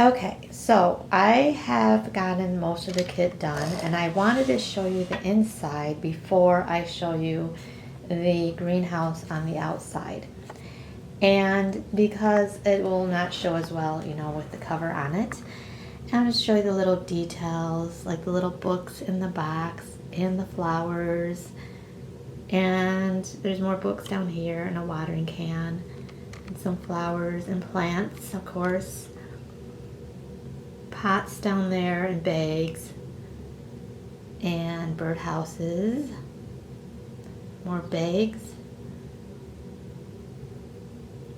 Okay, so I have gotten most of the kit done, and I wanted to show you the inside before I show you the greenhouse on the outside. And because it will not show as well, with the cover on it, I'm going to show you the little details, like the little books in the box and the flowers. And there's more books down here and a watering can and some flowers and plants, of course. Pots down there and bags and birdhouses. More bags.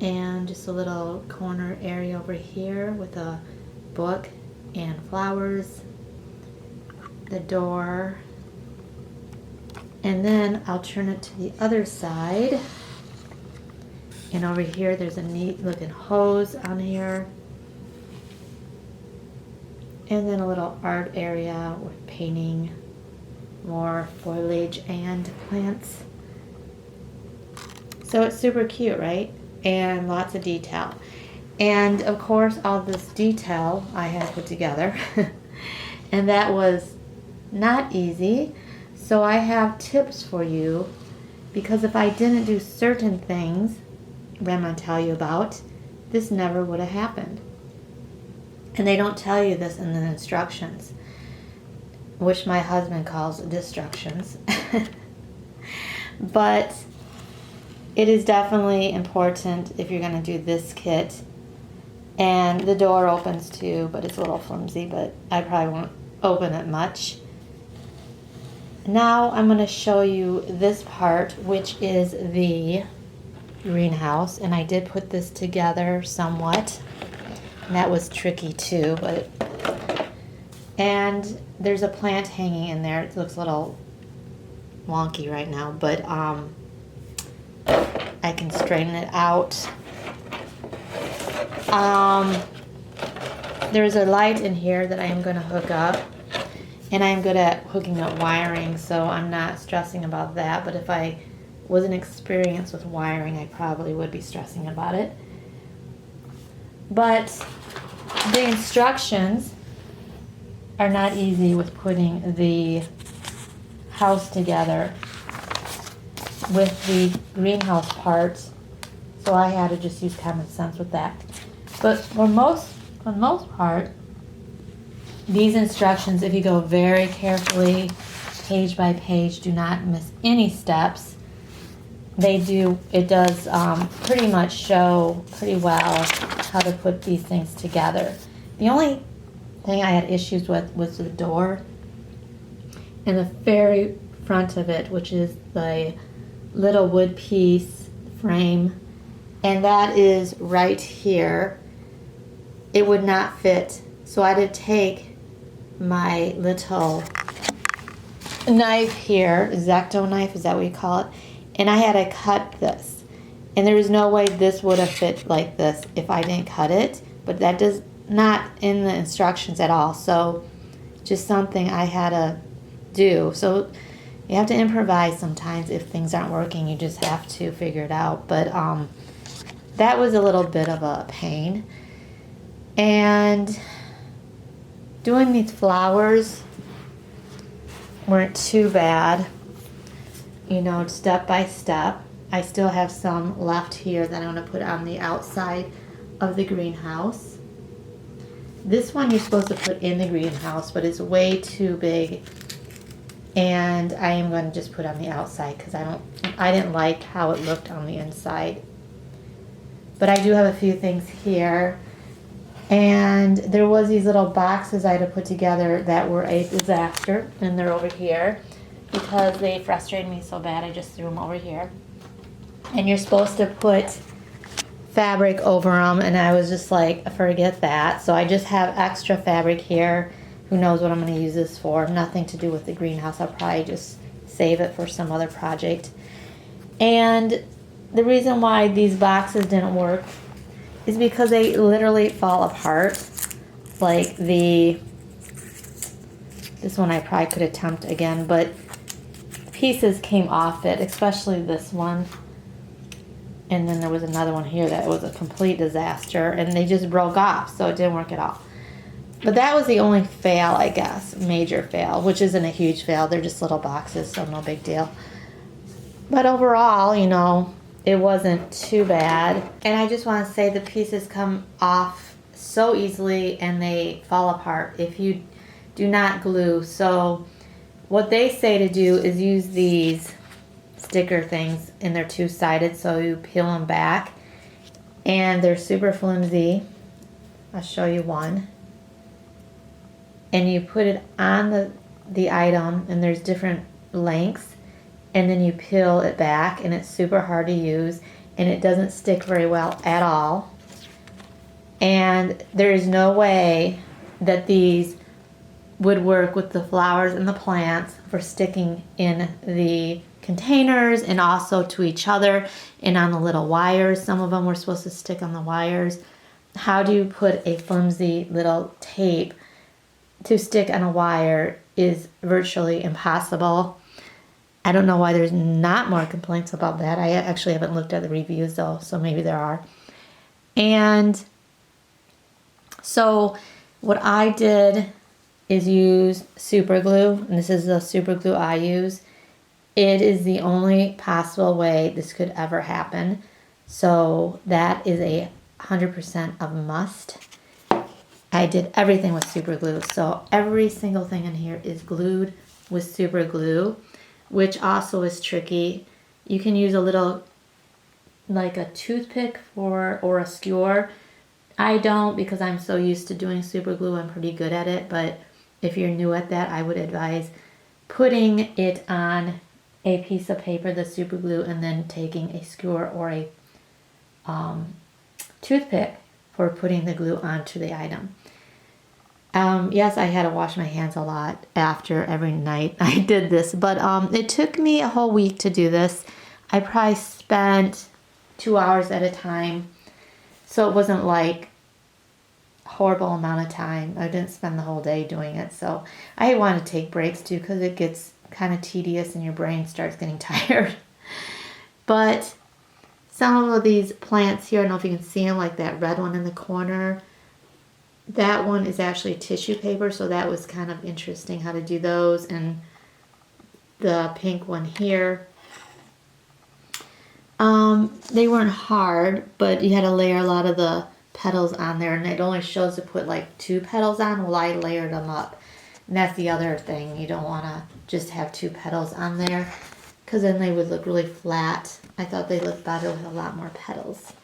And just a little corner area over here with a book and flowers. The door. And then I'll turn it to the other side. And over here there's a neat looking hose on here. And then a little art area with painting, more foliage and plants. So it's super cute, right? And lots of detail. And of course all this detail I had put together. And that was not easy. So I have tips for you, because if I didn't do certain things that I'm going to tell you about, this never would have happened. And they don't tell you this in the instructions, which my husband calls destructions. But it is definitely important if you're going to do this kit. And the door opens too, but it's a little flimsy, but I probably won't open it much. Now I'm going to show you this part, which is the greenhouse. And I did put this together somewhat. And that was tricky too, and there's a plant hanging in there. It looks a little wonky right now, but I can straighten it out. There's a light in here that I am going to hook up, and I am good at hooking up wiring, so I'm not stressing about that. But if I wasn't experienced with wiring, I probably would be stressing about it. But the instructions are not easy with putting the house together with the greenhouse parts, so I had to just use common sense with that. But for the most part, these instructions, if you go very carefully, page by page, do not miss any steps. It does pretty much show pretty well how to put these things together. The only thing I had issues with was the door and the very front of it, which is the little wood piece frame, and that is right here. It would not fit, so I had to take my little knife here, X-Acto knife, is that what you call it? And I had to cut this. And there was no way this would have fit like this if I didn't cut it. But that does not in the instructions at all. So just something I had to do. So you have to improvise sometimes if things aren't working. You just have to figure it out. But that was a little bit of a pain. And doing these flowers weren't too bad. Step by step. I still have some left here that I'm going to put on the outside of the greenhouse. This one you're supposed to put in the greenhouse, but it's way too big. And I am going to just put on the outside because I didn't like how it looked on the inside. But I do have a few things here. And there was these little boxes I had to put together that were a disaster. And they're over here. Because they frustrated me so bad, I just threw them over here. And you're supposed to put fabric over them, and I was just like, forget that. So I just have extra fabric here. Who knows what I'm going to use this for? Nothing to do with the greenhouse. I'll probably just save it for some other project. And the reason why these boxes didn't work is because they literally fall apart. Like this one I probably could attempt again, but pieces came off it, especially this one. And then there was another one here that was a complete disaster, and they just broke off, so it didn't work at all. But that was the only fail, I guess, major fail, which isn't a huge fail. They're just little boxes, so no big deal. But overall, you know, it wasn't too bad. And I just want to say the pieces come off so easily and they fall apart if you do not glue. So what they say to do is use these sticker things, and they're two-sided, so you peel them back. And they're super flimsy. I'll show you one. And you put it on the item, and there's different lengths, and then you peel it back, and it's super hard to use, and it doesn't stick very well at all. And there is no way that these would work with the flowers and the plants for sticking in the containers and also to each other and on the little wires. Some of them were supposed to stick on the wires. How do you put a flimsy little tape to stick on a wire is virtually impossible. I don't know why there's not more complaints about that. I actually haven't looked at the reviews though, so maybe there are. And so what I did is use super glue, and this is the super glue I use. It is the only possible way this could ever happen. So that is a 100% of must. I did everything with super glue. So every single thing in here is glued with super glue, which also is tricky. You can use a little, like a toothpick or a skewer. I don't, because I'm so used to doing super glue. I'm pretty good at it. But if you're new at that, I would advise putting it on a piece of paper, the super glue, and then taking a skewer or a toothpick for putting the glue onto the item. Yes, I had to wash my hands a lot after every night I did this, but it took me a whole week to do this. I probably spent 2 hours at a time, so it wasn't like a horrible amount of time. I didn't spend the whole day doing it, so I want to take breaks too, because it gets kind of tedious and your brain starts getting tired. But some of these plants here, I don't know if you can see them, like that red one in the corner. That one is actually tissue paper, so that was kind of interesting how to do those. And the pink one here. They weren't hard, but you had to layer a lot of the petals on there, and it only shows to put like 2 petals on. Well, I layered them up. And that's the other thing. You don't want to just have 2 petals on there, because then they would look really flat. I thought they looked better with a lot more petals.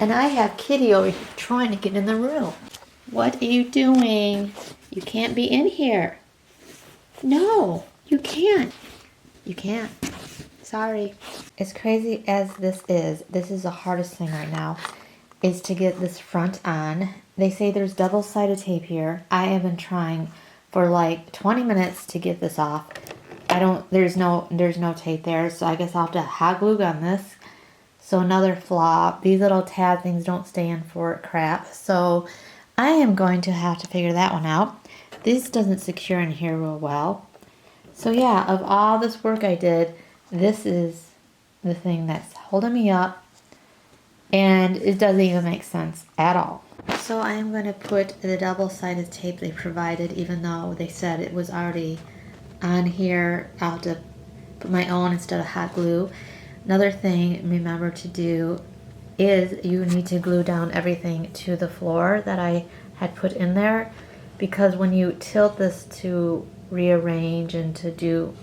And I have Kitty over here trying to get in the room. What are you doing? You can't be in here. No, you can't. You can't. Sorry. As crazy as this is the hardest thing right now, is to get this front on. They say there's double-sided tape here. I have been trying for like 20 minutes to get this off. There's no tape there, so I guess I'll have to hot glue gun this. So another flaw, these little tab things don't stay in for crap. So I am going to have to figure that one out. This doesn't secure in here real well. So yeah, of all this work I did, this is the thing that's holding me up. And it doesn't even make sense at all. So I am going to put the double-sided tape they provided, even though they said it was already on here. I'll have to put my own instead of hot glue. Another thing, remember to do is you need to glue down everything to the floor that I had put in there, because when you tilt this to rearrange and to do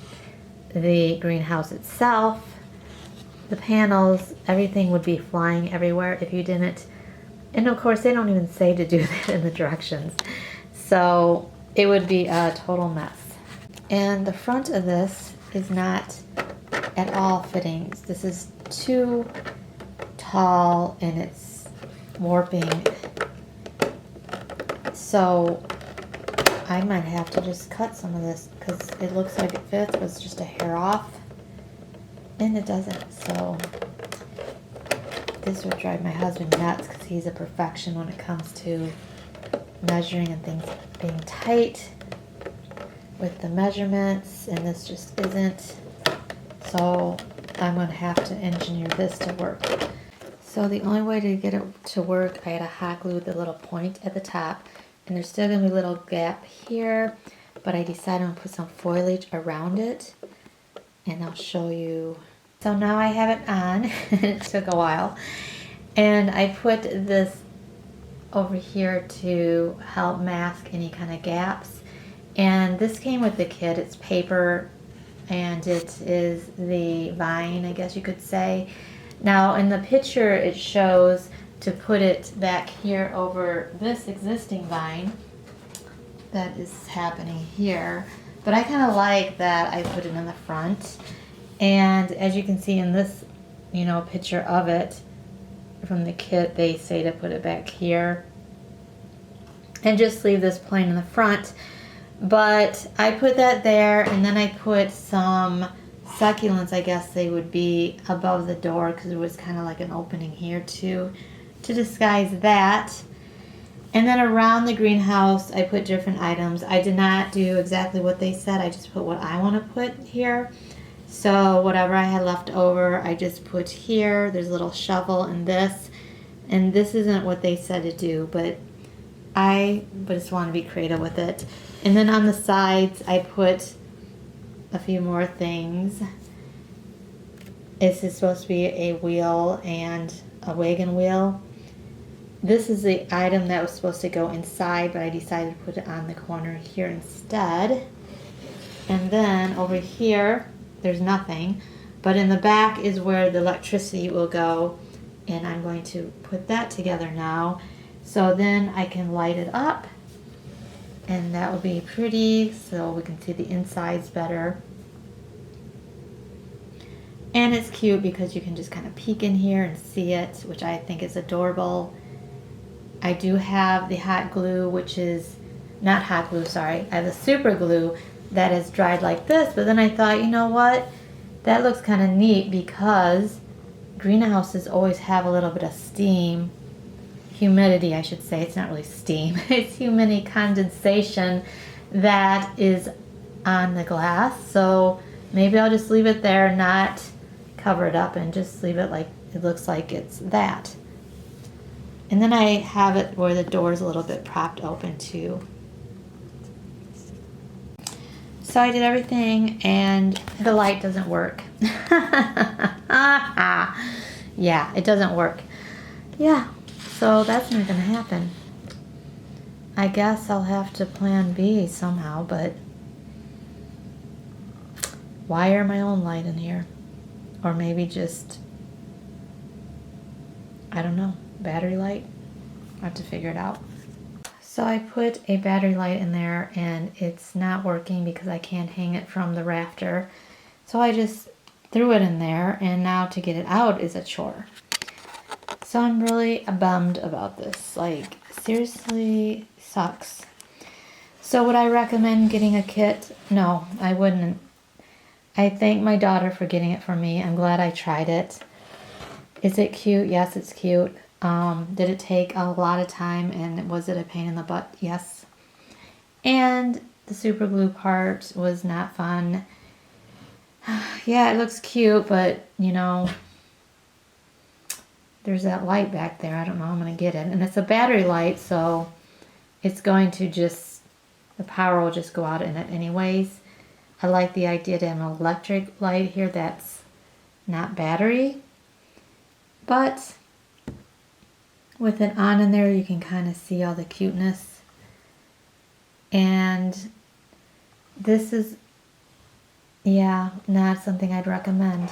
the greenhouse itself, the panels, everything would be flying everywhere if you didn't. And of course, they don't even say to do that in the directions. So it would be a total mess. And the front of this is not at all fitting. This is too tall and it's warping. So I might have to just cut some of this, because it looks like it fits, but it's just a hair off. And it doesn't. So this would drive my husband nuts, because he's a perfection when it comes to measuring and things being tight with the measurements, and this just isn't. So I'm going to have to engineer this to work. So the only way to get it to work, I had to hot glue the little point at the top, and there's still going to be a little gap here, but I decided I'm going to put some foliage around it, and I'll show you. So now I have it on. It took a while, and I put this over here to help mask any kind of gaps. And this came with the kit. It's paper, and it is the vine, I guess you could say. Now in the picture it shows to put it back here over this existing vine that is happening here, but I kind of like that I put it in the front. And as you can see in this, you know, picture of it from the kit, they say to put it back here and just leave this plain in the front. But I put that there, and then I put some succulents, I guess they would be, above the door, because there was kind of like an opening here too, to disguise that. And then around the greenhouse I put different items. I did not do exactly what they said, I just put what I want to put here. So whatever I had left over I just put here. There's a little shovel and this isn't what they said to do, but I just want to be creative with it. And then on the sides I put a few more things. This is supposed to be a wheel and a wagon wheel. This is the item that was supposed to go inside, but I decided to put it on the corner here instead. And then over here there's nothing, but in the back is where the electricity will go, and I'm going to put that together now, so then I can light it up, and that will be pretty, so we can see the insides better. And it's cute because you can just kind of peek in here and see it, which I think is adorable. I do have the hot glue, which is not hot glue, sorry, I have the super glue that is dried like this, but then I thought, you know what, that looks kind of neat because greenhouses always have a little bit of steam, humidity I should say, it's not really steam, it's humidity condensation that is on the glass. So maybe I'll just leave it there, not cover it up, and just leave it like it looks like it's that. And then I have it where the door is a little bit propped open too. So I did everything and the light doesn't work. Yeah, it doesn't work. Yeah, so that's not gonna happen. I guess I'll have to plan B somehow, but wire my own light in here. Or maybe just, I don't know, battery light. I have to figure it out. So I put a battery light in there and it's not working because I can't hang it from the rafter. So I just threw it in there, and now to get it out is a chore. So I'm really bummed about this. Like, seriously sucks. So would I recommend getting a kit? No, I wouldn't. I thank my daughter for getting it for me. I'm glad I tried it. Is it cute? Yes, it's cute. Did it take a lot of time, and was it a pain in the butt? Yes. And the super glue part was not fun. Yeah, it looks cute, but you know, there's that light back there. I don't know how I'm going to get it. And it's a battery light, so it's going to just, the power will just go out in it anyways. I like the idea to have an electric light here that's not battery, but with it on in there, you can kind of see all the cuteness. And this is, yeah, not something I'd recommend.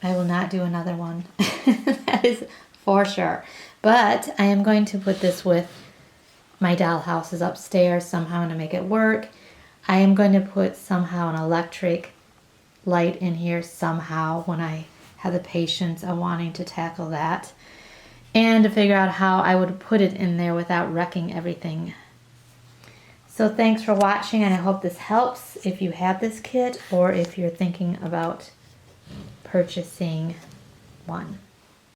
I will not do another one. That is for sure. But I am going to put this with my dollhouses upstairs somehow to make it work. I am going to put somehow an electric light in here somehow when I have the patience of wanting to tackle that, and to figure out how I would put it in there without wrecking everything. So thanks for watching, and I hope this helps if you have this kit or if you're thinking about purchasing one.